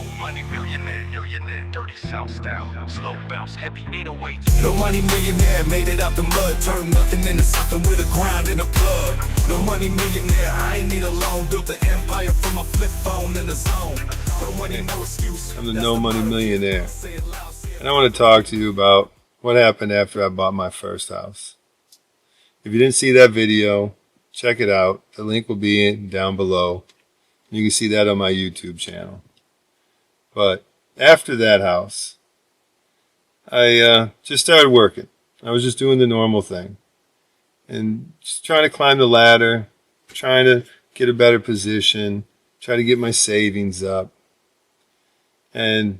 No money millionaire, dirty South style, slow bounce, heavy 808s. No money millionaire, made it out the mud, turned nothing into something with a grind and a blood. No money millionaire, I ain't need a loan, built an empire from a flip phone in the zone. No money, no excuse. I'm the No Money Millionaire, and I want to talk to you about what happened after I bought my first house. If you didn't see that video, check it out. The link will be down below. You can see that on my YouTube channel. But after that house, I just started working. I was just doing the normal thing and just trying to climb the ladder, trying to get a better position, try to get my savings up. And,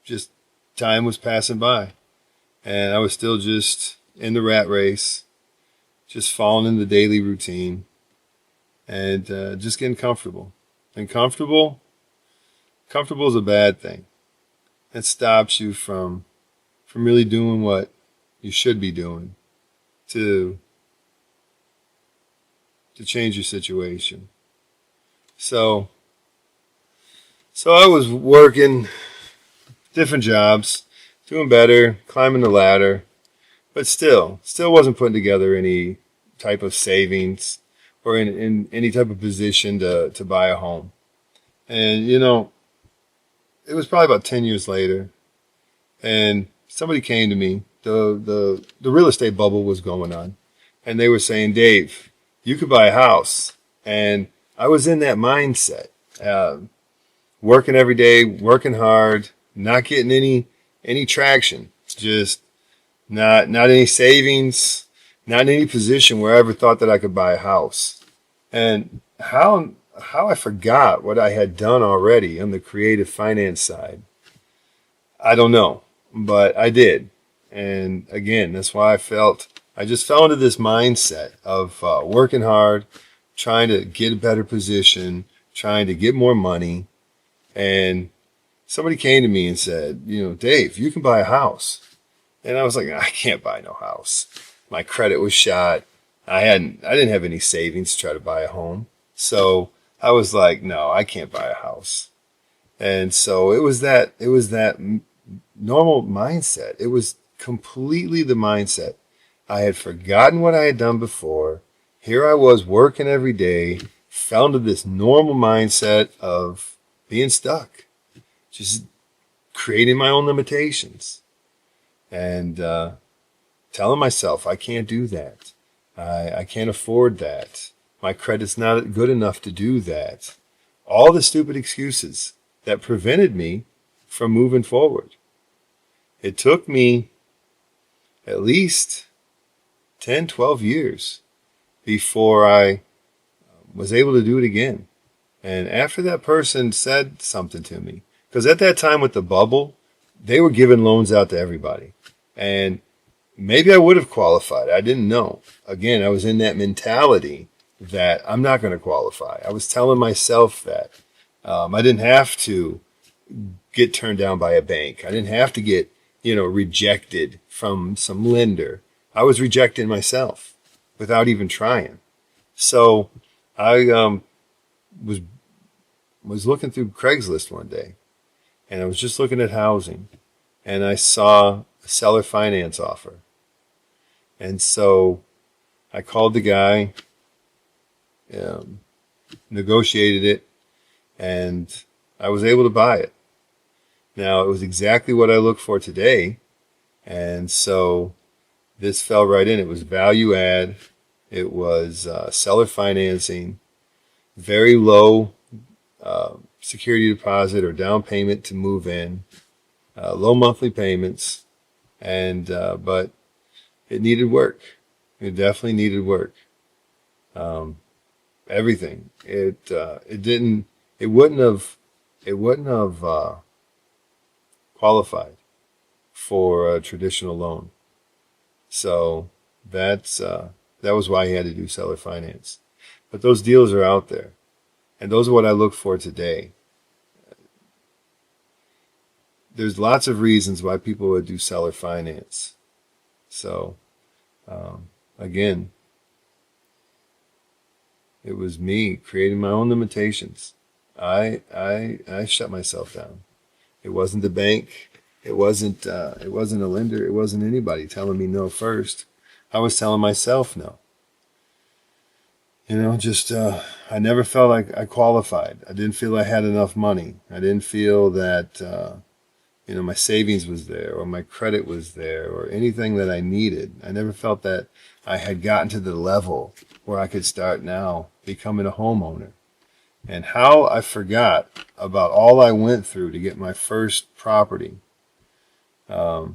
just time was passing by. And I was still just in the rat race, just falling in the daily routine, and just getting comfortable. And comfortable is a bad thing. It stops you from really doing what you should be doing to change your situation. So I was working different jobs, doing better, climbing the ladder, but still wasn't putting together any type of savings or in any type of position to buy a home. And, it was probably about 10 years later, and somebody came to me. The real estate bubble was going on, and they were saying, Dave, you could buy a house. And I was in that mindset, working every day, working hard, not getting any traction, just not any savings, not in any position where I ever thought that I could buy a house. And how I forgot what I had done already on the creative finance side, I don't know, but I did. And again, that's why I just fell into this mindset of working hard, trying to get a better position, trying to get more money. And somebody came to me and said, Dave, you can buy a house. And I was like, I can't buy no house. My credit was shot. I didn't have any savings to try to buy a home. So I was like, no, I can't buy a house. And so it was that normal mindset. It was completely the mindset. I had forgotten what I had done before. Here I was working every day, fell into this normal mindset of being stuck, just creating my own limitations and telling myself I can't do that. I can't afford that. My credit's not good enough to do that. All the stupid excuses that prevented me from moving forward. It took me at least 10, 12 years before I was able to do it again. And after that person said something to me, because at that time with the bubble, they were giving loans out to everybody. And maybe I would have qualified. I didn't know. Again, I was in that mentality that I'm not going to qualify. I was telling myself that. I didn't have to get turned down by a bank. I didn't have to get, rejected from some lender. I was rejecting myself without even trying. So I was looking through Craigslist one day, and I was just looking at housing, and I saw a seller finance offer. And so I called the guy, negotiated it, and I was able to buy it. Now, it was exactly what I look for today, and so this fell right in. It was value add. It was seller financing, very low security deposit or down payment to move in, low monthly payments, and but it needed work. It definitely needed work. Everything. It wouldn't have qualified for a traditional loan. So that was why he had to do seller finance. But those deals are out there, and those are what I look for today. There's lots of reasons why people would do seller finance. So again, it was me creating my own limitations I shut myself down. It wasn't the bank. It wasn't a lender. It wasn't anybody telling me no first. I was telling myself no. Just I never felt like I qualified. I didn't feel I had enough money. I didn't feel that my savings was there or my credit was there or anything that I needed. I never felt that I had gotten to the level where I could start now becoming a homeowner. And how I forgot about all I went through to get my first property. I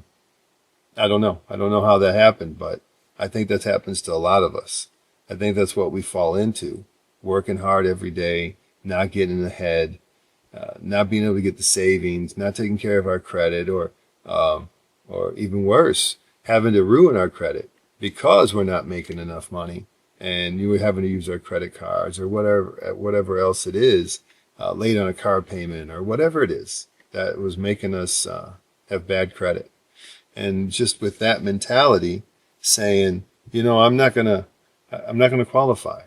don't know. I don't know how that happened, but I think that happens to a lot of us. I think that's what we fall into, working hard every day, not getting ahead, not being able to get the savings, not taking care of our credit, or even worse, having to ruin our credit because we're not making enough money, and you were having to use our credit cards or whatever else it is, late on a car payment or whatever it is that was making us have bad credit. And just with that mentality, saying, I'm not gonna qualify.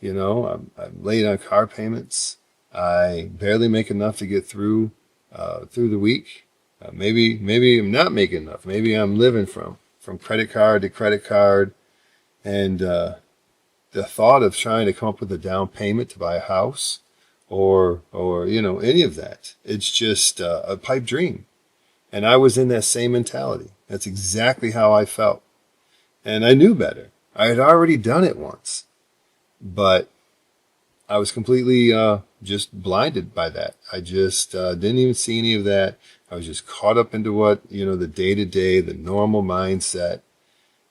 I'm late on car payments. I barely make enough to get through the week. Maybe I'm not making enough. Maybe I'm living from credit card to credit card, and the thought of trying to come up with a down payment to buy a house, or any of that, it's just a pipe dream. And I was in that same mentality. That's exactly how I felt. And I knew better. I had already done it once. But I was completely just blinded by that. I just didn't even see any of that. I was just caught up into what, the day-to-day, the normal mindset.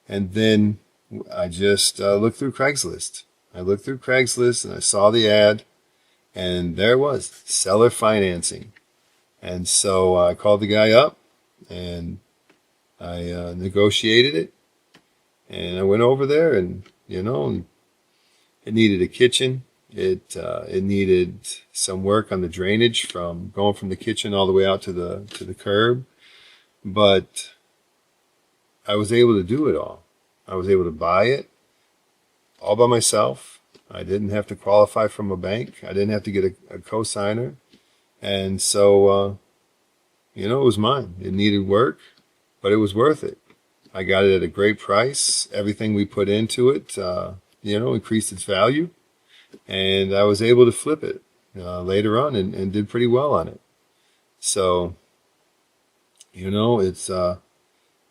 And then I just looked through Craigslist. I looked through Craigslist and I saw the ad. And there it was, seller financing. And so I called the guy up and I negotiated it. And I went over there and, and it needed a kitchen. It needed some work on the drainage from going from the kitchen all the way out to the curb. But I was able to do it all. I was able to buy it all by myself. I didn't have to qualify from a bank. I didn't have to get a co-signer. And so, it was mine. It needed work, but it was worth it. I got it at a great price. Everything we put into it, increased its value. And I was able to flip it later on and did pretty well on it. So, it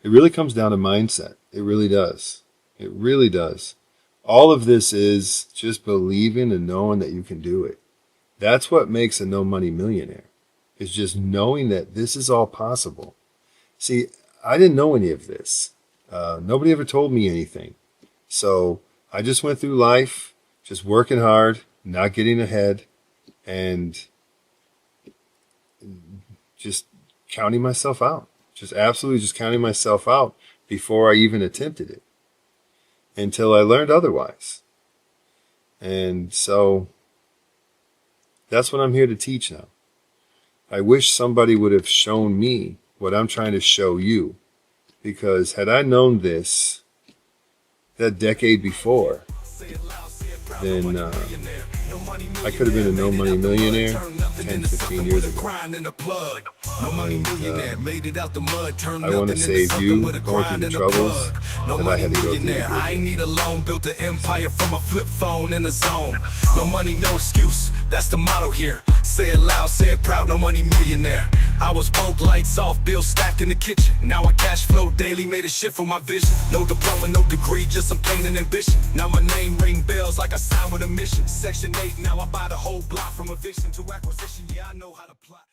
really comes down to mindset. It really does. It really does. All of this is just believing and knowing that you can do it. That's what makes a no money millionaire. It's just knowing that this is all possible. See, I didn't know any of this. Nobody ever told me anything. So I just went through life, just working hard, not getting ahead, and just counting myself out. Just absolutely just counting myself out before I even attempted it, until I learned otherwise. And so that's what I'm here to teach now. I wish somebody would have shown me what I'm trying to show you, because had I known this that decade before, then I could have been a no money millionaire 10, 15 years ago. And I want to save you going through the troubles that I had to go through. I ain't need a loan, built an empire from a flip phone in the zone. No money, no excuse, that's the motto here. Say it loud, say it proud, no money millionaire. I was broke, lights off, bills stacked in the kitchen. Now I cash flow daily, made a shift for my vision. No diploma, no degree, just some pain and ambition. Now my name ring bells like I signed with a mission. Section 8, now I buy the whole block from eviction to acquisition. Yeah, I know how to plot.